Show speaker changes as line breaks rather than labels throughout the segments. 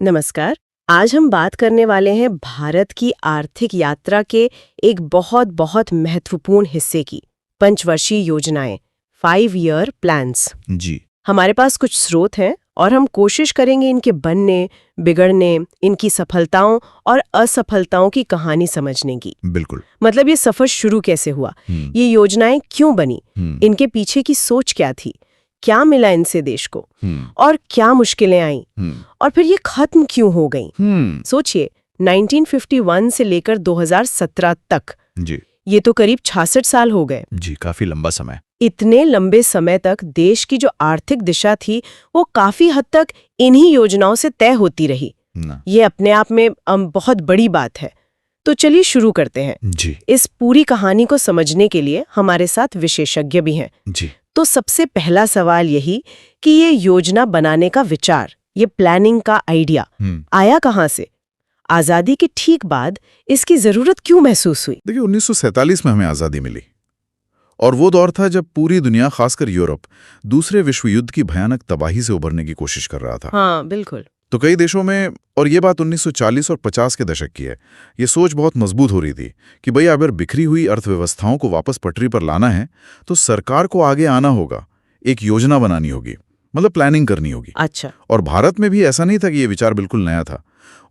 नमस्कार। आज हम बात करने वाले हैं भारत की आर्थिक यात्रा के एक बहुत बहुत महत्वपूर्ण हिस्से की, पंचवर्षीय योजनाएं, 5 ईयर प्लान्स।
जी।
हमारे पास कुछ स्रोत हैं और हम कोशिश करेंगे इनके बनने, बिगड़ने, इनकी सफलताओं और असफलताओं की कहानी समझने की।
बिल्कुल।
मतलब ये सफर शुरू कैसे हुआ, ये योजनाएं क्यों बनी, इनके पीछे की सोच क्या थी, क्या मिला इनसे देश को और क्या मुश्किलें आईं और फिर ये खत्म क्यों हो गईं। सोचिए, 1951 से लेकर 2017 तक,
जी।
ये तो करीब 66 साल हो गए।
जी, काफी लंबा समय।
इतने लंबे समय तक देश की जो आर्थिक दिशा थी वो काफी हद तक इन्हीं योजनाओं से तय होती रही। ये अपने आप में बहुत बड़ी बात है। तो चलिए शुरू करते हैं।
जी।
इस पूरी कहानी को समझने के लिए हमारे साथ विशेषज्ञ भी हैं।
जी।
तो सबसे पहला सवाल यही कि ये योजना बनाने का विचार, ये प्लानिंग का आइडिया आया कहाँ से? आजादी के ठीक बाद इसकी जरूरत क्यों महसूस हुई?
देखिए, 1947 में हमें आजादी मिली और वो दौर था जब पूरी दुनिया, खासकर यूरोप, दूसरे विश्व युद्ध की भयानक तबाही से उबरने की कोशिश कर रहा था।
हाँ, बिल्कुल।
तो कई देशों में, और ये बात 1940 और 50 के दशक की है, ये सोच बहुत मजबूत हो रही थी कि भई अगर बिखरी हुई अर्थव्यवस्थाओं को वापस पटरी पर लाना है तो सरकार को आगे आना होगा, एक योजना बनानी होगी, मतलब प्लानिंग करनी होगी।
अच्छा।
और भारत में भी ऐसा नहीं था कि ये विचार बिल्कुल नया था।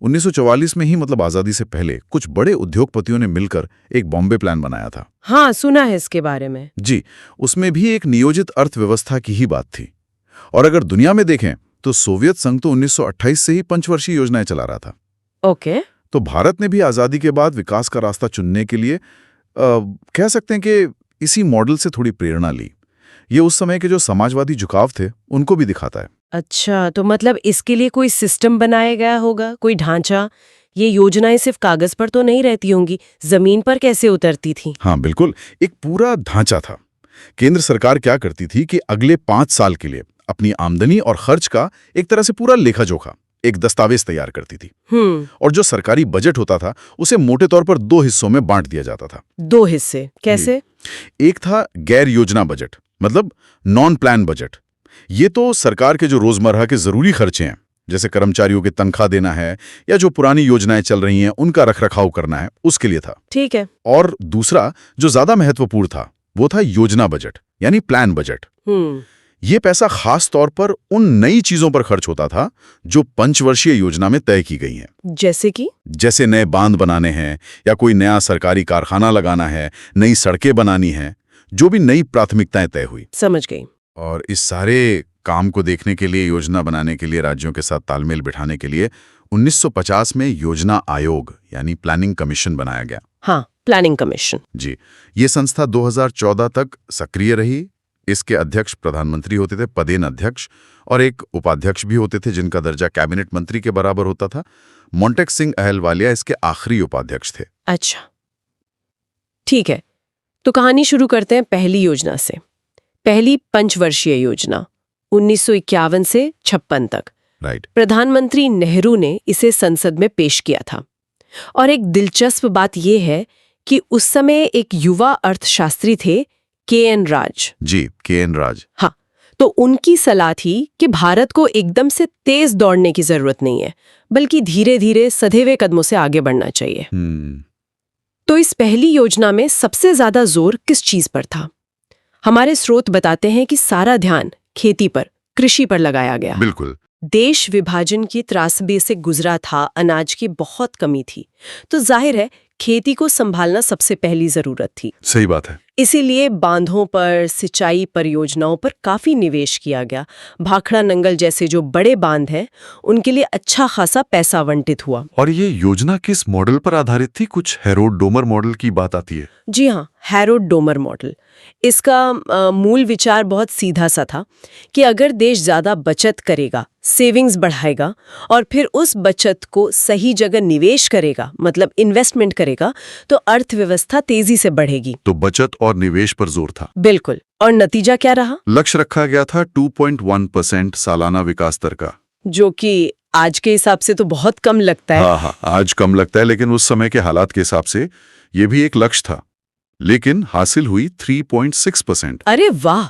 1944 में ही, मतलब आजादी से पहले, कुछ बड़े उद्योगपतियों ने मिलकर एक बॉम्बे प्लान बनाया था।
हाँ, सुना है इसके बारे में।
जी, उसमें भी एक नियोजित अर्थव्यवस्था की ही बात थी। और अगर दुनिया में देखें तो सोवियत संघ तो 1928 से ही पंचवर्षीय योजनाएं चला रहा था।
ओके।
तो भारत ने भी आजादी के बाद विकास का रास्ता चुनने के लिए कह सकते हैं कि इसी मॉडल से थोड़ी प्रेरणा ली। ये उस समय के जो समाजवादी झुकाव थे उनको भी दिखाता है।
अच्छा, तो मतलब इसके लिए कोई सिस्टम बनाया गया होगा, कोई ढांचा? ये योजनाएं सिर्फ कागज पर तो नहीं रहती होंगी, जमीन पर कैसे उतरती थी?
हाँ बिल्कुल, एक पूरा ढांचा था। केंद्र सरकार क्या करती थी कि अगले 5 साल के लिए अपनी आमदनी और खर्च का एक तरह से पूरा लेखा जोखा, एक दस्तावेज तैयार करती थी। और जो सरकारी बजट होता था उसे मोटे तौर पर 2 हिस्सों में बांट दिया जाता था।
2 हिस्से कैसे?
एक था गैर योजना बजट, मतलब नॉन प्लान बजट। ये तो सरकार के जो रोजमर्रा के जरूरी खर्चे हैं, जैसे कर्मचारियों की तनख्वाह देना है या जो पुरानी योजनाएं चल रही हैं उनका रखरखाव करना है, उसके लिए था।
ठीक है।
और दूसरा जो ज्यादा महत्वपूर्ण था वो था योजना बजट, यानी प्लान बजट। ये पैसा खास तौर पर उन नई चीजों पर खर्च होता था जो पंचवर्षीय योजना में तय की गई हैं।
जैसे कि? जैसे
नए बांध बनाने हैं या कोई नया सरकारी कारखाना लगाना है, नई सड़कें बनानी हैं, जो भी नई प्राथमिकताएं तय हुई।
समझ गई। और
इस सारे काम को देखने के लिए, योजना बनाने के लिए, राज्यों के साथ तालमेल बिठाने के लिए 1950 में योजना आयोग यानी प्लानिंग कमीशन बनाया गया।
हाँ, प्लानिंग कमीशन।
जी, ये संस्था 2014 तक सक्रिय रही। इसके अध्यक्ष प्रधानमंत्री होते थे, पदेन अध्यक्ष, और एक उपाध्यक्ष भी होते थे जिनका दर्जा कैबिनेट मंत्री के बराबर होता था। मोंटेक सिंह अहलवालिया इसके आखिरी उपाध्यक्ष थे।
अच्छा, ठीक है। तो कहानी शुरू करते हैं पहली योजना से। पहली पंचवर्षीय योजना 1951 से 56 तक।
राइट।
प्रधानमंत्री नेहरू ने इसे संसद में पेश किया था। और एक दिलचस्प बात यह है कि उस समय एक युवा अर्थशास्त्री थे, के.एन. राज।
जी, के.एन. राज।
हाँ, तो उनकी सलाह थी कि भारत को एकदम से तेज दौड़ने की जरूरत नहीं है, बल्कि धीरे धीरे सधेवे कदमों से आगे बढ़ना चाहिए। तो इस पहली योजना में सबसे ज्यादा जोर किस चीज पर था? हमारे स्रोत बताते हैं कि सारा ध्यान खेती पर, कृषि पर लगाया गया।
बिल्कुल।
देश विभाजन की त्रासदी से गुजरा था, अनाज की बहुत कमी थी, तो जाहिर है खेती को संभालना सबसे पहली जरूरत थी।
सही बात है।
इसीलिए बांधों पर, सिंचाई परियोजनाओं पर काफी निवेश किया गया। भाखड़ा नंगल जैसे जो बड़े बांध हैं, उनके लिए अच्छा खासा पैसा आवंटित हुआ।
और ये योजना किस मॉडल पर आधारित थी? कुछ हैरोल्ड डोमर मॉडल की बात आती है।
जी हाँ, हैरोल्ड डोमर मॉडल। इसका मूल विचार बहुत सीधा सा था कि अगर देश ज्यादा बचत करेगा, सेविंग्स बढ़ाएगा और फिर उस बचत को सही जगह निवेश करेगा, मतलब इन्वेस्टमेंट करेगा, तो अर्थव्यवस्था तेजी से बढ़ेगी।
तो बचत और निवेश पर जोर था।
बिल्कुल। और नतीजा क्या रहा?
लक्ष्य रखा गया था 2.1% सालाना विकास दर का,
जो कि आज के हिसाब से तो बहुत कम लगता है।
हाँ, आज कम लगता है, लेकिन उस समय के हालात के हिसाब से ये भी एक लक्ष्य था। लेकिन हासिल हुई 3.6%।
अरे वाह,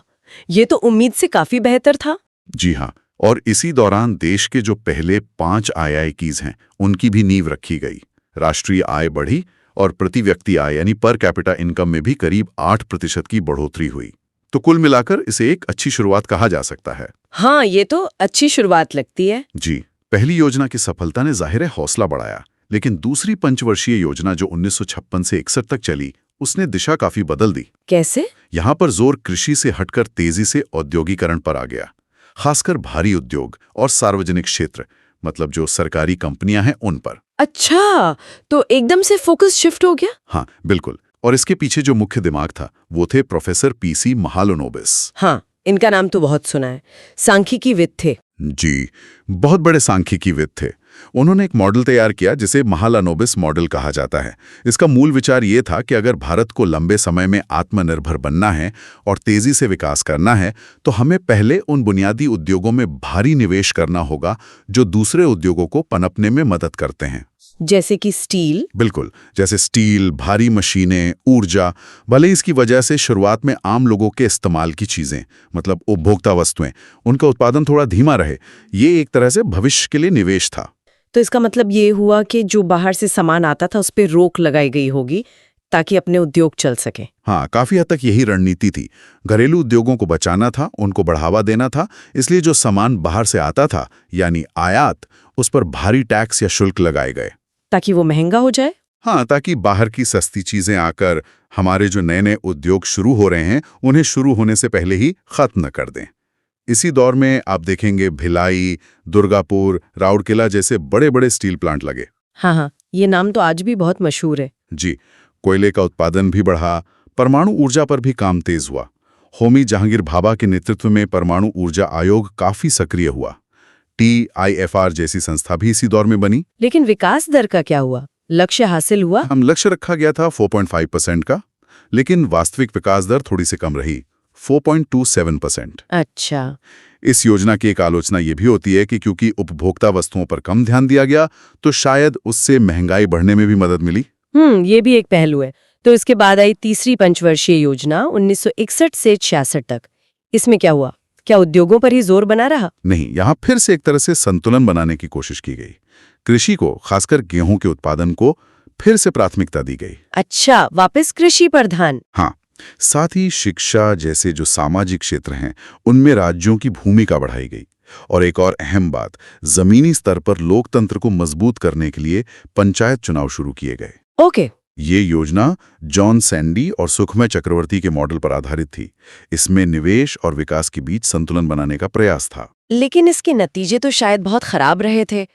ये तो उम्मीद से काफी बेहतर था।
जी हाँ, और इसी दौरान देश के जो पहले 5 IITs हैं उनकी भी नींव रखी गई। राष्ट्रीय आय बढ़ी और प्रति व्यक्ति आय यानी पर कैपिटा इनकम में भी करीब 8% की बढ़ोतरी हुई। तो कुल मिलाकर इसे एक अच्छी शुरुआत कहा जा सकता है।
हाँ, ये तो अच्छी शुरुआत लगती है।
जी, पहली योजना की सफलता ने जाहिर है हौसला बढ़ाया, लेकिन दूसरी पंचवर्षीय योजना जो 1956 से 61 तक चली उसने दिशा काफी बदल दी।
कैसे?
यहाँ पर जोर कृषि से हटकर तेजी से औद्योगिकरण पर आ गया, खासकर भारी उद्योग और सार्वजनिक क्षेत्र, मतलब जो सरकारी कंपनियां हैं उन पर।
अच्छा, तो एकदम से फोकस शिफ्ट हो गया?
हाँ बिल्कुल, और इसके पीछे जो मुख्य दिमाग था वो थे प्रोफेसर PC महालनोबिस।
हाँ, इनका नाम तो बहुत सुना है। सांख्यिकीविद थे।
जी, बहुत बड़े सांख्यिकीविद थे। उन्होंने एक मॉडल तैयार किया जिसे महालनोबिस मॉडल कहा जाता है। इसका मूल विचार ये था कि अगर भारत को लंबे समय में आत्मनिर्भर बनना है और तेजी से विकास करना है तो हमें पहले उन बुनियादी उद्योगों में भारी निवेश करना होगा जो दूसरे उद्योगों को पनपने में मदद करते हैं।
जैसे कि स्टील?
बिल्कुल, जैसे स्टील, भारी मशीनें, ऊर्जा। भले इसकी वजह से शुरुआत में आम लोगों के इस्तेमाल की चीजें, मतलब उपभोक्ता वस्तुएं, उनका उत्पादन थोड़ा धीमा रहे। ये एक तरह से भविष्य के लिए निवेश था।
तो इसका मतलब ये हुआ कि जो बाहर से सामान आता था उस पर रोक लगाई गई होगी ताकि अपने उद्योग चल सके।
हाँ, काफी हद तक यही रणनीति थी। घरेलू उद्योगों को बचाना था, उनको बढ़ावा देना था, इसलिए जो सामान बाहर से आता था यानी आयात, उस पर भारी टैक्स या शुल्क लगाए गए
ताकि वो महंगा हो जाए।
हाँ, ताकि बाहर की सस्ती चीजें आकर हमारे जो नए नए उद्योग शुरू हो रहे हैं उन्हें शुरू होने से पहले ही खत्म कर दें। इसी दौर में आप देखेंगे भिलाई, दुर्गापुर, राउरकेला जैसे बड़े बड़े स्टील प्लांट लगे।
हाँ, ये नाम तो आज भी बहुत मशहूर है।
जी, कोयले का उत्पादन भी बढ़ा, परमाणु ऊर्जा पर भी काम तेज हुआ। होमी जहांगीर भाभा के नेतृत्व में परमाणु ऊर्जा आयोग काफी सक्रिय हुआ। TIFR जैसी संस्था भी इसी दौर में बनी।
लेकिन विकास दर का क्या हुआ? लक्ष्य हासिल हुआ?
हम लक्ष्य रखा गया था 4.5% का, लेकिन वास्तविक विकास दर थोड़ी सी कम रही, 4.27%।
अच्छा।
इस योजना की एक आलोचना ये भी होती है कि क्योंकि उपभोक्ता वस्तुओं पर कम ध्यान दिया गया तो शायद उससे महंगाई बढ़ने में भी मदद मिली।
ये भी एक पहलू है। तो इसके बाद आई तीसरी पंचवर्षीय योजना 1961 से 66 तक। इसमें क्या हुआ? क्या उद्योगों पर ही जोर बना रहा?
नहीं, यहाँ फिर से एक तरह से संतुलन बनाने की कोशिश की गई। कृषि को, खासकर गेहूं के उत्पादन को फिर से प्राथमिकता दी गई।
अच्छा, वापस कृषि पर ध्यान।
हाँ, साथ ही शिक्षा जैसे जो सामाजिक क्षेत्र हैं उनमें राज्यों की भूमिका बढ़ाई गई। और एक और अहम बात, जमीनी स्तर पर लोकतंत्र को मजबूत करने के लिए पंचायत चुनाव शुरू किए गए।
ओके।
ये योजना जॉन सैंडी और सुखमय चक्रवर्ती के मॉडल पर आधारित थी। इसमें निवेश और विकास के बीच संतुलन बनाने का प्रयास था।
लेकिन इसके नतीजे तो शायद बहुत खराब रहे थे।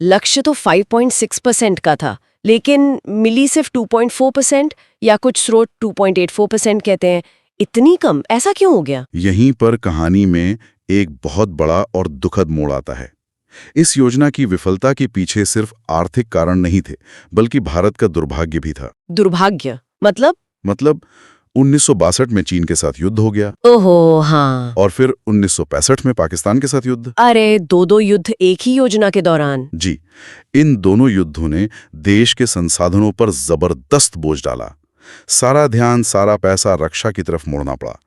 लक्ष्य तो 5.6% का था, लेकिन मिली सिर्फ 2.4% या कुछ स्रोत 2.84% कहते हैं। इतनी कम, ऐसा क्यों हो गया?
यहीं पर कहानी में एक बहुत बड़ा और दुखद मोड़ आता है। इस योजना की विफलता के पीछे सिर्फ आर्थिक कारण नहीं थे, बल्कि भारत का दुर्भाग्य भी था।
दुर्भाग्य मतलब
1962 में चीन के साथ युद्ध हो गया।
ओहो, हाँ।
और फिर 1965 में पाकिस्तान के साथ युद्ध।
अरे, दो युद्ध एक ही योजना के दौरान।
जी, इन दोनों युद्धों ने देश के संसाधनों पर जबरदस्त बोझ डाला। सारा ध्यान, सारा पैसा रक्षा की तरफ मोड़ना पड़ा।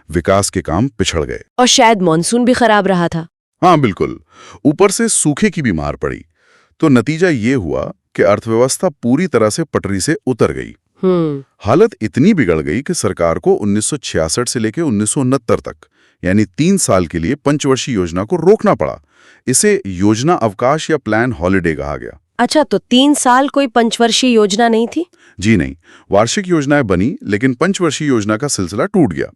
विकास के काम पिछड़ गए।
और शायद मानसून भी खराब रहा था।
हाँ बिल्कुल, ऊपर से सूखे की भी मार पड़ी। तो नतीजा ये हुआ कि अर्थव्यवस्था पूरी तरह से पटरी से उतर गई। हालत इतनी बिगड़ गई कि सरकार को 1966 से लेकर 1969 तक, यानी 3 साल के लिए पंचवर्षीय योजना को रोकना पड़ा। इसे योजना अवकाश या प्लान हॉलिडे कहा गया।
अच्छा, तो 3 साल कोई पंचवर्षीय योजना नहीं थी?
जी नहीं, वार्षिक योजनाएं बनी, लेकिन पंचवर्षीय योजना का सिलसिला टूट गया।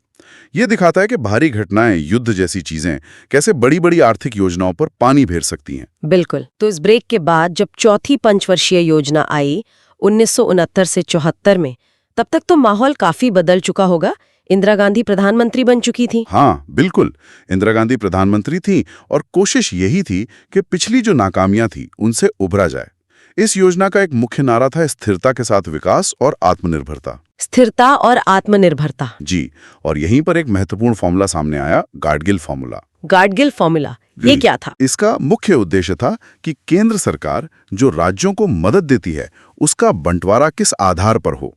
ये दिखाता है कि भारी घटनाएं, युद्ध जैसी चीजें कैसे बड़ी बड़ी आर्थिक योजनाओं पर पानी फेर सकती हैं।
बिल्कुल। तो इस ब्रेक के बाद जब चौथी पंचवर्षीय योजना आई 1969 से 74 में, तब तक तो माहौल काफी बदल चुका होगा। इंदिरा गांधी प्रधानमंत्री बन चुकी थी।
हाँ बिल्कुल, इंदिरा गांधी प्रधानमंत्री थी और कोशिश यही थी कि पिछली जो नाकामियां थी उनसे उभरा जाए। इस योजना का एक मुख्य नारा था स्थिरता के साथ विकास और आत्मनिर्भरता।
स्थिरता और आत्मनिर्भरता।
जी, और यहीं पर एक महत्वपूर्ण फॉर्मूला सामने आया, गाडगिल फॉर्मूला।
गाडगिल फॉर्मूला, ये क्या था?
इसका मुख्य उद्देश्य था कि केंद्र सरकार जो राज्यों को मदद देती है उसका बंटवारा किस आधार पर हो।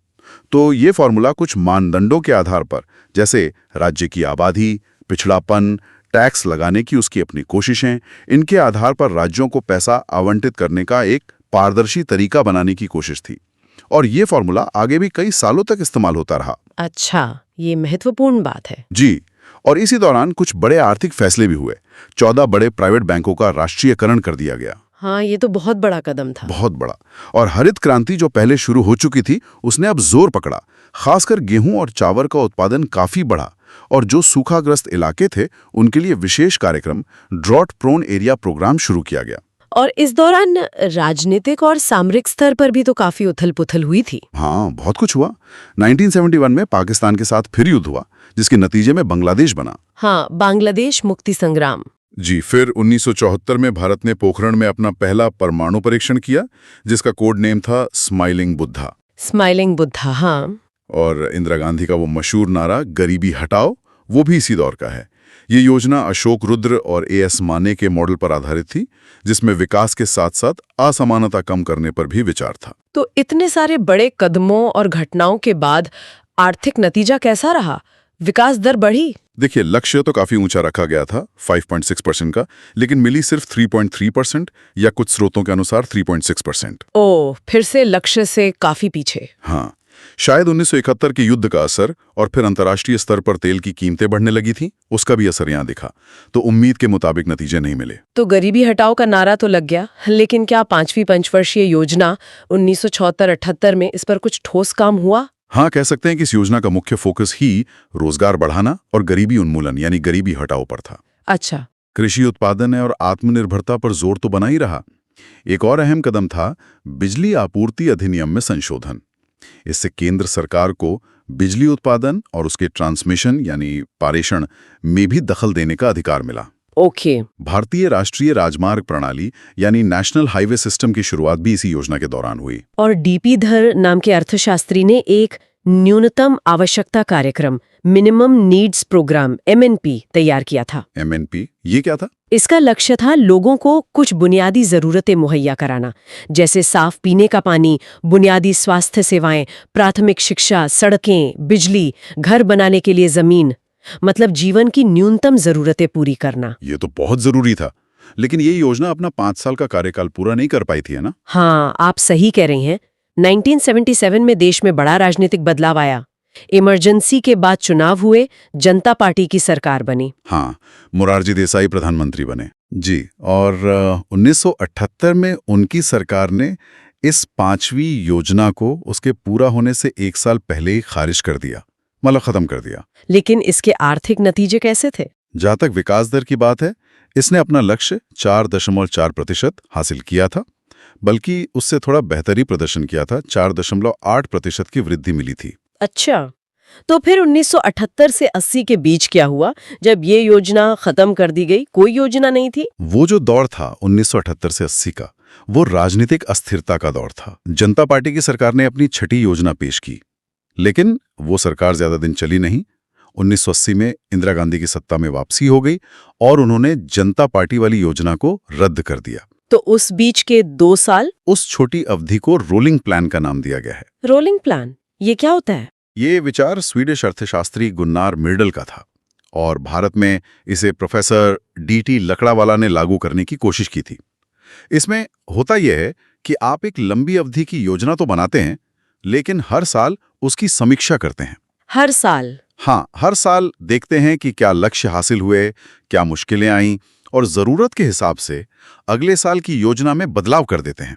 तो ये फॉर्मूला कुछ मानदंडों के आधार पर, जैसे राज्य की आबादी, पिछड़ापन, टैक्स लगाने की उसकी अपनी कोशिशें, इनके आधार पर राज्यों को पैसा आवंटित करने का एक पारदर्शी तरीका बनाने की कोशिश थी। और ये फॉर्मूला आगे भी कई सालों तक इस्तेमाल होता रहा।
अच्छा, ये महत्वपूर्ण बात है।
जी, और इसी दौरान कुछ बड़े आर्थिक फैसले भी हुए। 14 बड़े प्राइवेट बैंकों का राष्ट्रीयकरण कर दिया गया।
हाँ, ये तो बहुत बड़ा कदम था।
बहुत बड़ा। और हरित क्रांति जो पहले शुरू हो चुकी थी, उसने अब जोर पकड़ा। खासकर गेहूं और चावल का उत्पादन काफी बढ़ा, और जो सूखाग्रस्त इलाके थे उनके लिए विशेष कार्यक्रम ड्रॉट प्रोन एरिया प्रोग्राम शुरू किया गया।
और इस दौरान राजनीतिक और सामरिक स्तर पर भी तो काफी उथल-पुथल हुई थी।
हाँ, बहुत कुछ हुआ। 1971 में पाकिस्तान के साथ फिर युद्ध हुआ, जिसके नतीजे में बांग्लादेश बना।
हाँ, बांग्लादेश मुक्ति संग्राम।
जी, फिर 1974 में भारत ने पोखरण में अपना पहला परमाणु परीक्षण किया, जिसका कोड नेम था स्माइलिंग बुद्धा।
स्माइलिंग बुद्धा, हाँ।
और इंदिरा गांधी का वो मशहूर नारा गरीबी हटाओ, वो भी इसी दौर का है। ये योजना अशोक रुद्र और एएस माने के मॉडल पर आधारित थी, जिसमें विकास के साथ साथ असमानता कम करने पर भी विचार था।
तो इतने सारे बड़े कदमों और घटनाओं के बाद आर्थिक नतीजा कैसा रहा? विकास दर बढ़ी?
देखिए, लक्ष्य तो काफी ऊंचा रखा गया था, 5.6% का, लेकिन मिली सिर्फ 3.3% या कुछ स्रोतों के अनुसार 3.6%।
ओह, फिर से लक्ष्य से काफी पीछे।
हाँ, शायद 1971 के युद्ध का असर और फिर अंतर्राष्ट्रीय स्तर पर तेल की कीमतें बढ़ने लगी थी, उसका भी असर यहाँ दिखा। तो उम्मीद के मुताबिक नतीजे नहीं मिले।
तो गरीबी हटाओ का नारा तो लग गया, लेकिन क्या 5वीं पंचवर्षीय योजना 1974-78 में इस पर कुछ ठोस काम हुआ?
हाँ, कह सकते हैं कि इस योजना का मुख्य फोकस ही रोजगार बढ़ाना और गरीबी उन्मूलन यानी गरीबी हटाओ पर था।
अच्छा।
कृषि उत्पादन और आत्मनिर्भरता पर जोर तो बना ही रहा। एक और अहम कदम था बिजली आपूर्ति अधिनियम में संशोधन। इससे केंद्र सरकार को बिजली उत्पादन और उसके ट्रांसमिशन यानी पारेषण में भी दखल देने का अधिकार मिला।
ओके।
भारतीय राष्ट्रीय राजमार्ग प्रणाली यानी नेशनल हाईवे सिस्टम की शुरुआत भी इसी योजना के दौरान हुई।
और डीपी धर नाम के अर्थशास्त्री ने एक न्यूनतम आवश्यकता कार्यक्रम मिनिमम नीड्स प्रोग्राम MNP तैयार किया था।
MNP ये क्या था?
इसका लक्ष्य था लोगों को कुछ बुनियादी जरूरतें मुहैया कराना, जैसे साफ पीने का पानी, बुनियादी स्वास्थ्य सेवाएं, प्राथमिक शिक्षा, सड़कें, बिजली, घर बनाने के लिए जमीन, मतलब जीवन की न्यूनतम जरूरतें पूरी करना।
ये तो बहुत जरूरी था, लेकिन ये योजना अपना 5 साल का कार्यकाल पूरा नहीं कर पाई थी, है ना?
हाँ, आप सही कह रही हैं। 1977 में देश में बड़ा राजनीतिक बदलाव आया। इमरजेंसी के बाद चुनाव हुए, जनता पार्टी की सरकार बनी।
हाँ, मोरारजी देसाई प्रधानमंत्री बने। जी, और 1978 में उनकी सरकार ने इस 5वीं योजना को उसके पूरा होने से 1 साल पहले ही खारिज कर दिया, मतलब खत्म कर दिया।
लेकिन इसके आर्थिक नतीजे कैसे थे?
जहां तक विकास दर की बात है, इसने अपना लक्ष्य 4.4% हासिल किया था, बल्कि उससे थोड़ा बेहतर ही प्रदर्शन किया था। 4.8% की वृद्धि मिली थी।
अच्छा, तो फिर 1978 से 80 के बीच क्या हुआ, जब ये योजना खत्म कर दी गई? कोई योजना नहीं थी?
वो जो दौर था 1978 से 80 का, वो राजनीतिक अस्थिरता का दौर था। जनता पार्टी की सरकार ने अपनी छठी योजना पेश की, लेकिन वो सरकार ज्यादा दिन चली नहीं। 1980 में इंदिरा गांधी की सत्ता में वापसी हो गई और उन्होंने जनता पार्टी वाली योजना को रद्द कर दिया।
तो उस बीच के 2 साल?
उस छोटी अवधि को रोलिंग प्लान का नाम दिया गया है।
रोलिंग प्लान, ये क्या होता है?
ये विचार स्वीडिश अर्थशास्त्री गुन्नार मिर्डल का था और भारत में इसे प्रोफेसर DT लकड़ावाला ने लागू करने की कोशिश की थी। इसमें होता यह है कि आप एक लंबी अवधि की योजना तो बनाते हैं, लेकिन हर साल उसकी समीक्षा करते हैं।
हर साल?
हाँ, हर साल देखते हैं कि क्या लक्ष्य हासिल हुए, क्या मुश्किलें आईं, और जरूरत के हिसाब से अगले साल की योजना में बदलाव कर देते हैं।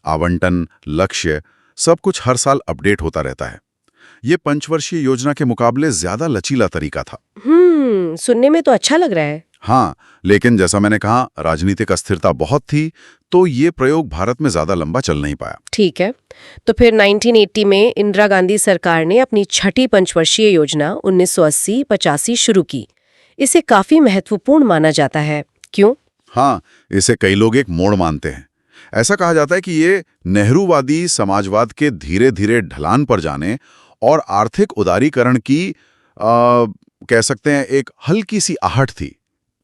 आवंटन, लक्ष्य, सब कुछ हर साल अपडेट होता रहता है। ये पंचवर्षीय योजना के मुकाबले ज्यादा लचीला तरीका था।
सुनने में तो अच्छा लग रहा है।
हाँ, लेकिन जैसा मैंने कहा, राजनीतिक अस्थिरता बहुत थी, तो ये प्रयोग भारत में ज्यादा लंबा चल नहीं पाया।
ठीक है, तो फिर 1980 में इंदिरा गांधी सरकार ने अपनी छठी पंचवर्षीय योजना 1980-85 शुरू की। इसे काफी महत्वपूर्ण माना जाता है। क्यों?
हाँ, इसे कई लोग एक मोड़ मानते हैं। ऐसा कहा जाता है कि ये नेहरूवादी समाजवाद के धीरे धीरे ढलान पर जाने और आर्थिक उदारीकरण की कह सकते हैं एक हल्की सी आहट थी।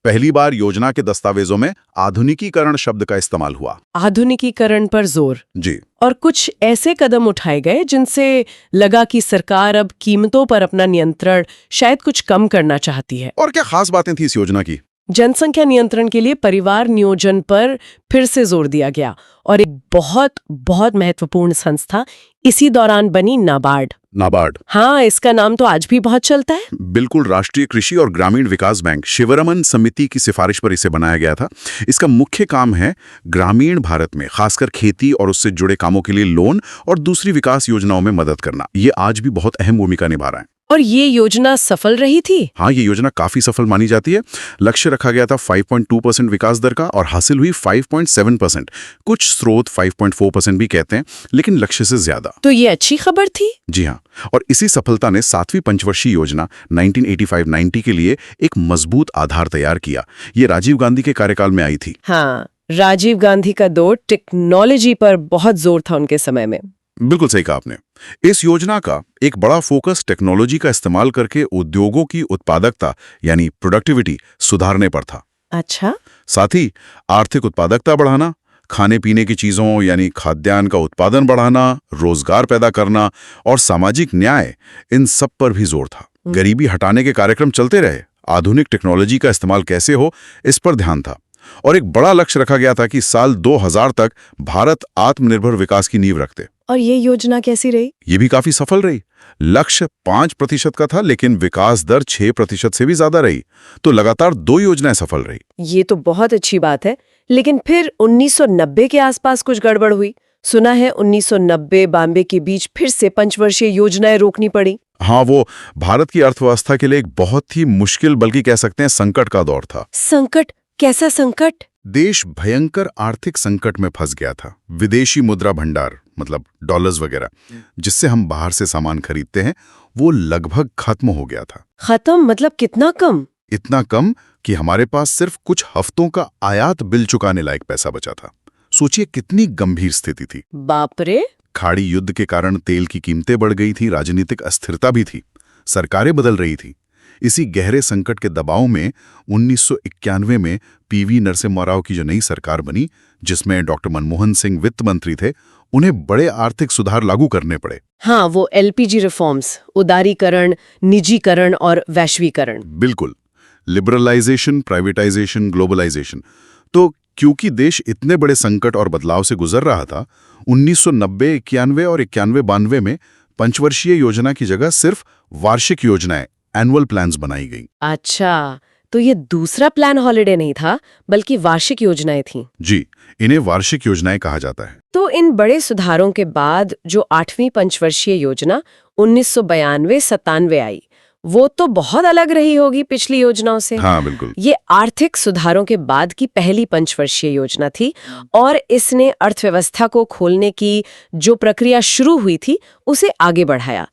पहली बार योजना के दस्तावेजों में आधुनिकीकरण शब्द का इस्तेमाल हुआ।
आधुनिकीकरण पर जोर।
जी।
और कुछ ऐसे कदम उठाए गए जिनसे लगा कि सरकार अब कीमतों पर अपना नियंत्रण शायद कुछ कम करना चाहती है।
और क्या खास बातें थी इस योजना की?
जनसंख्या नियंत्रण के लिए परिवार नियोजन पर फिर से जोर दिया गया और एक बहुत बहुत महत्वपूर्ण संस्था इसी दौरान बनी नाबार्ड।
नाबार्ड।
हाँ, इसका नाम तो आज भी बहुत चलता है।
बिल्कुल, राष्ट्रीय कृषि और ग्रामीण विकास बैंक शिवरमन समिति की सिफारिश पर इसे बनाया गया था। इसका मुख्य काम है ग्रामीण भारत में खासकर खेती और उससे जुड़े कामों के लिए लोन और दूसरी विकास योजनाओं में मदद करना। ये आज भी बहुत अहम भूमिका निभा रहा है।
और ये योजना सफल रही थी?
हाँ, ये योजना काफी सफल मानी जाती है। लक्ष्य रखा गया था 5.2% विकास दर का और हासिल हुई 5.7%। कुछ स्रोत 5.4% भी कहते हैं, लेकिन लक्ष्य से ज्यादा।
तो ये अच्छी खबर थी।
जी हाँ, और इसी सफलता ने 7वीं पंचवर्षीय योजना 1985-90 के लिए एक मजबूत आधार तैयार किया। ये राजीव गांधी के कार्यकाल में आई थी।
हाँ, राजीव गांधी का दौर टेक्नोलॉजी पर बहुत जोर था उनके समय में।
बिल्कुल सही कहा आपने। इस योजना का एक बड़ा फोकस टेक्नोलॉजी का इस्तेमाल करके उद्योगों की उत्पादकता यानी प्रोडक्टिविटी सुधारने पर था।
अच्छा।
साथ ही आर्थिक उत्पादकता बढ़ाना, खाने पीने की चीजों यानी खाद्यान्न का उत्पादन बढ़ाना, रोजगार पैदा करना और सामाजिक न्याय, इन सब पर भी जोर था। गरीबी हटाने के कार्यक्रम चलते रहे, आधुनिक टेक्नोलॉजी का इस्तेमाल कैसे हो इस पर ध्यान था और एक बड़ा लक्ष्य रखा गया था कि साल 2000 तक भारत आत्मनिर्भर विकास की नींव रखते।
और ये योजना कैसी रही?
ये भी काफी सफल रही। लक्ष्य 5% का था, लेकिन विकास दर 6% से भी ज्यादा रही। तो लगातार 2 योजनाएं सफल रही।
ये तो बहुत अच्छी बात है। लेकिन फिर 1990 के आसपास कुछ गड़बड़ हुई। सुना है 1990-92 के बीच फिर से पंचवर्षीय योजनाएं रोकनी पड़ी।
हाँ, वो भारत की अर्थव्यवस्था के लिए एक बहुत ही मुश्किल, बल्कि कह सकते हैं संकट का दौर था।
संकट? कैसा संकट?
देश भयंकर आर्थिक संकट में फंस गया था। विदेशी मुद्रा भंडार मतलब डॉलर्स वगैरह जिससे हम बाहर से सामान खरीदते हैं, वो लगभग खत्म हो गया था।
खत्म मतलब कितना कम?
इतना कम कि हमारे पास सिर्फ कुछ हफ्तों का आयात बिल चुकाने लायक पैसा बचा था। सोचिए कितनी गंभीर स्थिति थी।
बाप रे।
खाड़ी युद्ध के कारण तेल की कीमतें बढ़ गई थी, राजनीतिक अस्थिरता भी थी, सरकारें बदल रही थी। इसी गहरे संकट के दबाव में 1991 में पीवी नरसिम्हा राव की जो नई सरकार बनी, जिसमें डॉक्टर मनमोहन सिंह वित्त मंत्री थे, उन्हें बड़े आर्थिक सुधार लागू करने पड़े।
हाँ, वो एलपीजी रिफॉर्म्स, उदारीकरण, निजीकरण और वैश्वीकरण।
बिल्कुल, लिबरलाइजेशन, प्राइवेटाइजेशन, ग्लोबलाइजेशन। तो क्योंकि देश इतने बड़े संकट और बदलाव से गुजर रहा था, 1990, 91 और 91-92 में पंचवर्षीय योजना की जगह सिर्फ वार्षिक योजनाएं, एनुअल प्लान्स बनाई गई।
अच्छा, तो ये दूसरा प्लान हॉलिडे नहीं था, बल्कि वार्षिक योजनाएं थीं।
जी, इन्हें वार्षिक योजनाएं कहा जाता है।
तो इन बड़े सुधारों के बाद जो 8वीं पंचवर्षीय योजना 1992-97 आई, वो तो बहुत अलग रही होगी पिछली योजनाओं से।
हाँ, बिल्कुल।
ये आर्थिक सुधारों के बाद की पहली पंचवर्षीय योजना थी और इसने अर्थव्यवस्था को खोलने की जो प्रक्रिया शुरू हुई थी, उसे आगे बढ़ाया।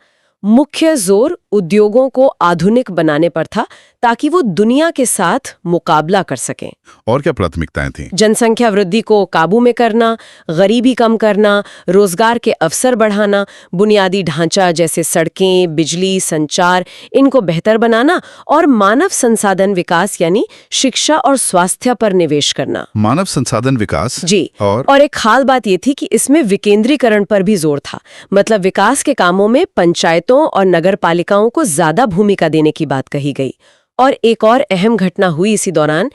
मुख्य जोर उद्योगों को आधुनिक बनाने पर था ताकि वो दुनिया के साथ मुकाबला कर सकें।
और क्या प्राथमिकताएं थीं?
जनसंख्या वृद्धि को काबू में करना, गरीबी कम करना, रोजगार के अवसर बढ़ाना, बुनियादी ढांचा जैसे सड़कें, बिजली, संचार, इनको बेहतर बनाना और मानव संसाधन विकास यानी शिक्षा और स्वास्थ्य पर निवेश करना।
मानव संसाधन विकास
जी।
और
एक खास बात ये थी कि इसमें विकेंद्रीकरण पर भी जोर था। मतलब विकास के कामों में पंचायतों और नगर पालिकाओं को ज्यादा भूमिका देने की बात कही गई। और एक और अहम घटना हुई इसी दौरान।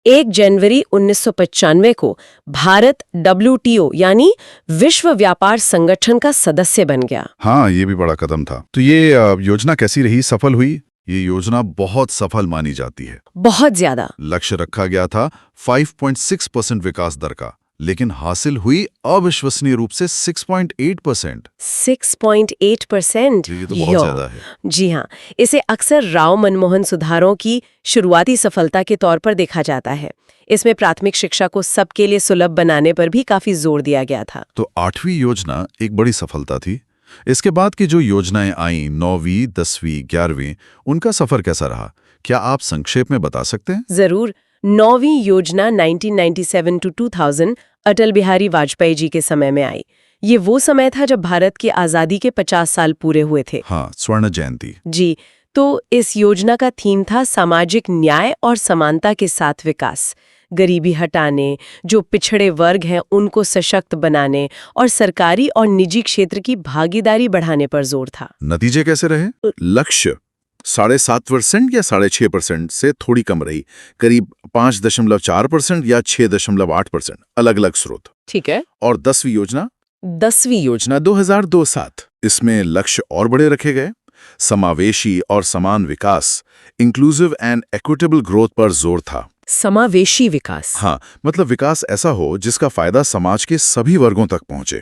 1 जनवरी 1995 को भारत WTO यानी विश्व व्यापार संगठन का सदस्य बन गया।
हाँ, ये भी बड़ा कदम था। तो ये योजना कैसी रही, सफल हुई? ये योजना बहुत सफल मानी जाती है।
बहुत ज्यादा।
लक्ष्य रखा गया था 5.6% विकास दर का, लेकिन हासिल हुई अविश्वसनीय रूप से 6.8%।
6.8%।
ये तो बहुत ज्यादा है।
जी हाँ, इसे अक्सर राव मनमोहन सुधारों की शुरुआती सफलता के तौर पर देखा जाता है। इसमें प्राथमिक शिक्षा को सबके लिए सुलभ बनाने पर भी काफी जोर दिया गया था।
तो 8वीं योजना एक बड़ी सफलता थी। इसके बाद की जो योजनाएं आईं, 9वीं, 10वीं, 11वीं, उनका सफर कैसा रहा? क्या आप संक्षेप में बता सकते हैं?
जरूर। 9वीं योजना 1997 to 2000 अटल बिहारी वाजपेयी जी के समय में आई। ये वो समय था जब भारत की आजादी के 50 साल पूरे हुए थे।
हाँ, स्वर्ण जयंती।
जी। तो इस योजना का थीम था सामाजिक न्याय और समानता के साथ विकास। गरीबी हटाने, जो पिछड़े वर्ग हैं उनको सशक्त बनाने और सरकारी और निजी क्षेत्र की भागीदारी बढ़ाने पर जोर था।
नतीजे कैसे रहे? लक्ष्य 7.5% या 6.5% से थोड़ी कम रही, करीब 5.4% या 6.8%, अलग-अलग स्रोत।
ठीक है।
और 10वीं योजना 2002-7, इसमें लक्ष्य और बड़े रखे गए। समावेशी और समान विकास, इंक्लूसिव एंड इक्विटेबल ग्रोथ पर जोर था।
समावेशी विकास।
हाँ, मतलब विकास ऐसा हो जिसका फायदा समाज के सभी वर्गों तक पहुंचे।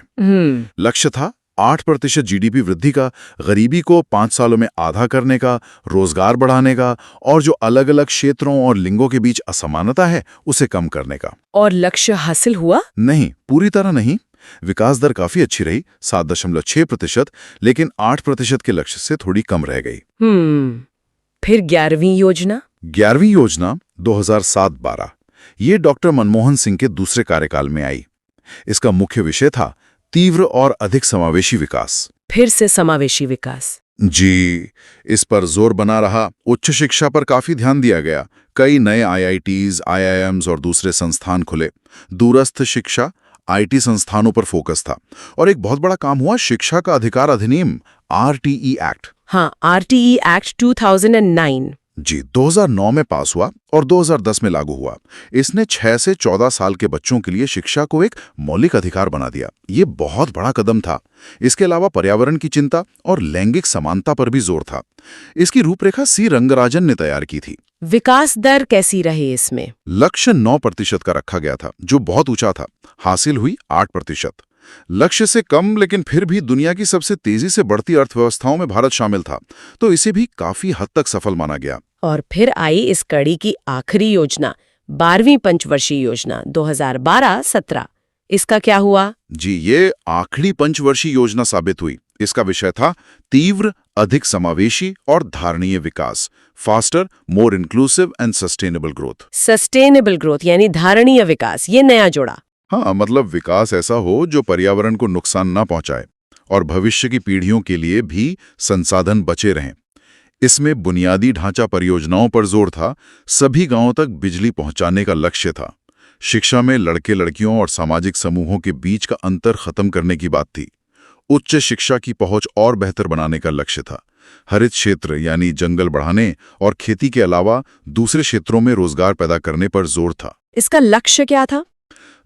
लक्ष्य था 8% जीडीपी वृद्धि का, गरीबी को 5 सालों में आधा करने का, रोजगार बढ़ाने का और जो अलग अलग क्षेत्रों और लिंगों के बीच असमानता है उसे कम करने का।
और लक्ष्य हासिल हुआ?
नहीं, पूरी तरह नहीं। विकास दर काफी अच्छी रही, 7.6%, लेकिन 8% के लक्ष्य से थोड़ी कम रह गई।
फिर 11वीं योजना?
11वीं योजना 2007-12, ये डॉक्टर मनमोहन सिंह के दूसरे कार्यकाल में आई। इसका मुख्य विषय था तीव्र और अधिक समावेशी विकास।
फिर से समावेशी विकास।
जी, इस पर जोर बना रहा। उच्च शिक्षा पर काफी ध्यान दिया गया। कई नए आईआईटीज, आईआईएम्स और दूसरे संस्थान खुले। दूरस्थ शिक्षा, आईटी संस्थानों पर फोकस था। और एक बहुत बड़ा काम हुआ, शिक्षा का अधिकार अधिनियम, आरटीई एक्ट।
हाँ, आरटीई एक्ट 2009।
जी, 2009 में पास हुआ और 2010 में लागू हुआ। इसने 6 से 14 साल के बच्चों के लिए शिक्षा को एक मौलिक अधिकार बना दिया। ये बहुत बड़ा कदम था। इसके अलावा पर्यावरण की चिंता और लैंगिक समानता पर भी जोर था। इसकी रूपरेखा सी रंगराजन ने तैयार की थी।
विकास दर कैसी रही इसमें?
लक्ष्य 9% का रखा गया था, जो बहुत ऊंचा था। हासिल हुई 8%। लक्ष्य से कम, लेकिन फिर भी दुनिया की सबसे तेजी से बढ़ती अर्थव्यवस्थाओं में भारत शामिल था, तो इसे भी काफी हद तक सफल माना गया।
और फिर आई इस कड़ी की आखिरी योजना, 12वीं पंचवर्षीय योजना 2012-17। इसका क्या हुआ?
जी, ये आखिरी पंचवर्षीय योजना साबित हुई। इसका विषय था तीव्र, अधिक समावेशी और धारणीय विकास, faster, more inclusive and sustainable growth.
Sustainable growth यानी धारणीय विकास, ये नया जोड़ा।
हाँ, मतलब विकास ऐसा हो जो पर्यावरण को नुकसान ना पहुंचाए और भविष्य की पीढ़ियों के लिए भी संसाधन बचे रहें। इसमें बुनियादी ढांचा परियोजनाओं पर जोर था। सभी गांवों तक बिजली पहुंचाने का लक्ष्य था। शिक्षा में लड़के लड़कियों और सामाजिक समूहों के बीच का अंतर खत्म करने की बात थी। उच्च शिक्षा की पहुंच और बेहतर बनाने का लक्ष्य था। हरित क्षेत्र यानी जंगल बढ़ाने और खेती के अलावा दूसरे क्षेत्रों में रोजगार पैदा करने पर जोर था।
इसका लक्ष्य क्या था?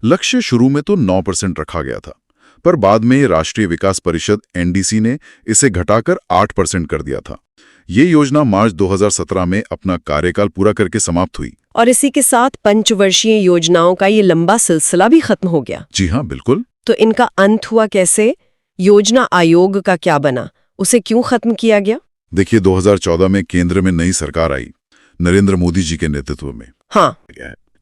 लक्ष्य शुरू में तो 9% रखा गया था, पर बाद में राष्ट्रीय विकास परिषद एनडीसी ने इसे घटाकर 8% कर दिया था। ये योजना मार्च 2017 में अपना कार्यकाल पूरा करके समाप्त हुई।
और इसी के साथ पंचवर्षीय योजनाओं का ये लंबा सिलसिला भी खत्म हो गया।
जी हाँ, बिल्कुल।
तो इनका अंत हुआ कैसे? योजना आयोग का क्या बना? उसे क्यों खत्म किया गया?
देखिए, 2014 में केंद्र में नई सरकार आई, नरेंद्र मोदी जी के नेतृत्व में।
हाँ,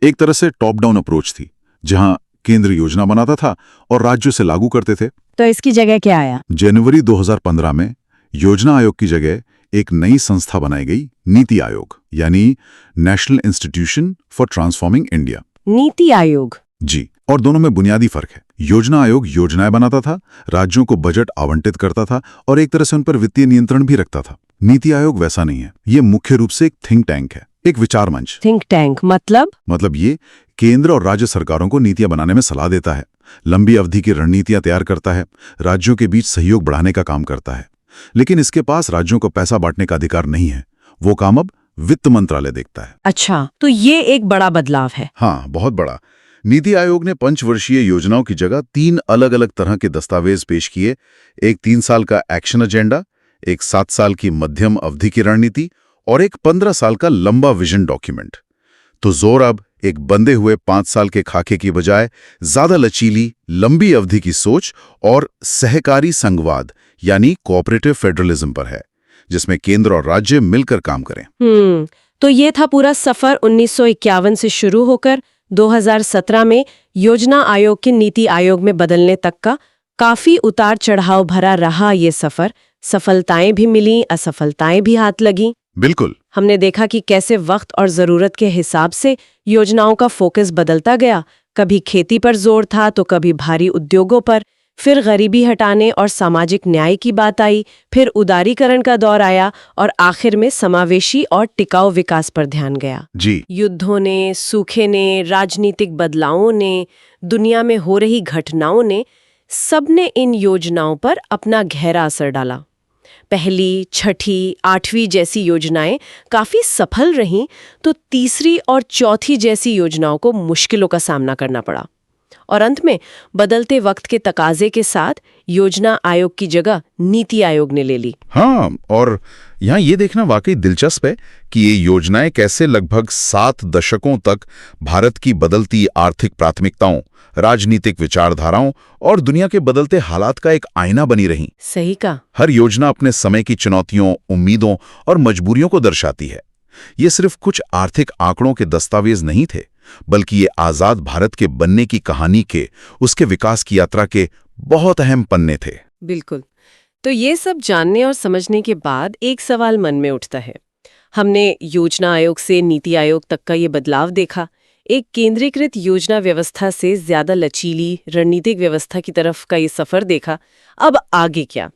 एक तरह से टॉप डाउन अप्रोच थी, जहां केंद्र योजना बनाता था और राज्य से लागू करते थे।
तो इसकी जगह क्या आया?
जनवरी 2015 में योजना आयोग की जगह एक नई संस्था बनाई गई, नीति आयोग, यानी national institution for transforming India.
NITI Aayog.
जी, और दोनों में बुनियादी फर्क है। योजना आयोग योजनाएं बनाता था, राज्यों को बजट आवंटित करता था और एक तरह से उन पर वित्तीय नियंत्रण भी रखता था। नीति आयोग वैसा नहीं है। ये मुख्य रूप से एक थिंक टैंक है, एक विचार मंच।
थिंक टैंक मतलब
ये केंद्र और राज्य सरकारों को नीतियां बनाने में सलाह देता है, लंबी अवधि की रणनीतियां तैयार करता है, राज्यों के बीच सहयोग बढ़ाने का काम करता है। लेकिन इसके पास राज्यों को पैसा बांटने का अधिकार नहीं है। वो काम अब वित्त मंत्रालय देखता है।
अच्छा, तो ये एक बड़ा बदलाव है।
हाँ, बहुत बड़ा। नीति आयोग ने पंचवर्षीय योजनाओं की जगह 3 अलग-अलग तरह के दस्तावेज पेश किए। एक 3 साल का एक्शन एजेंडा, एक 7 साल की मध्यम अवधि की रणनीति और एक 15 साल का लंबा विजन डॉक्यूमेंट। तो जोर अब एक बंधे हुए 5 साल के खाके की बजाय ज्यादा लचीली, लंबी अवधि की सोच और सहकारी संघवाद यानी कोऑपरेटिव फेडरलिज्म पर है, जिसमें केंद्र और राज्य मिलकर काम करें।
तो ये था पूरा सफर 1951 से शुरू होकर 2017 में योजना आयोग के नीति आयोग में बदलने तक का। काफी उतार चढ़ाव भरा रहा ये सफर। सफलताएं भी मिली, असफलताएं भी हाथ लगी।
बिल्कुल।
हमने देखा कि कैसे वक्त और जरूरत के हिसाब से योजनाओं का फोकस बदलता गया। कभी खेती पर जोर था तो कभी भारी उद्योगों पर, फिर गरीबी हटाने और सामाजिक न्याय की बात आई, फिर उदारीकरण का दौर आया और आखिर में समावेशी और टिकाऊ विकास पर ध्यान गया।
जी।
युद्धों ने, सूखे ने, राजनीतिक बदलावों ने, दुनिया में हो रही घटनाओं ने, सबने इन योजनाओं पर अपना गहरा असर डाला। पहली, छठी, 8वीं जैसी योजनाएं काफी सफल रहीं, तो तीसरी और चौथी जैसी योजनाओं को मुश्किलों का सामना करना पड़ा। और अंत में बदलते वक्त के तकाजे के साथ योजना आयोग की जगह नीति आयोग ने ले ली।
हाँ, और यहाँ ये देखना वाकई दिलचस्प है कि ये योजनाएं कैसे लगभग 7 दशकों तक भारत की बदलती आर्थिक प्राथमिकताओं, राजनीतिक विचारधाराओं और दुनिया के बदलते हालात का एक आईना बनी रहीं।
सही कहा।
हर योजना अपने समय की चुनौतियों, उम्मीदों और मजबूरियों को दर्शाती है। ये सिर्फ कुछ आर्थिक आंकड़ों के दस्तावेज नहीं थे, बल्कि ये आजाद भारत के बनने की कहानी के, उसके विकास की यात्रा के बहुत अहम पन्ने थे।
बिल्कुल। तो ये सब जानने और समझने के बाद एक सवाल मन में उठता है। हमने योजना आयोग से नीति आयोग तक का ये बदलाव देखा, एक केंद्रीकृत योजना व्यवस्था से ज्यादा लचीली रणनीतिक व्यवस्था की तरफ का ये सफर देखा। अब आगे क्या?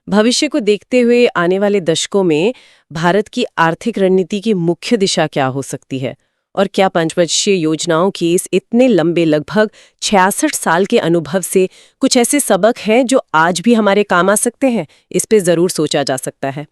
भविष्य को देखते हुए आने वाले दशकों में भारत की आर्थिक रणनीति की मुख्य दिशा क्या हो सकती है? और क्या पंचवर्षीय योजनाओं की इस इतने लंबे लगभग 66 साल के अनुभव से कुछ ऐसे सबक हैं जो आज भी हमारे काम आ सकते हैं? इस पे जरूर सोचा जा सकता है।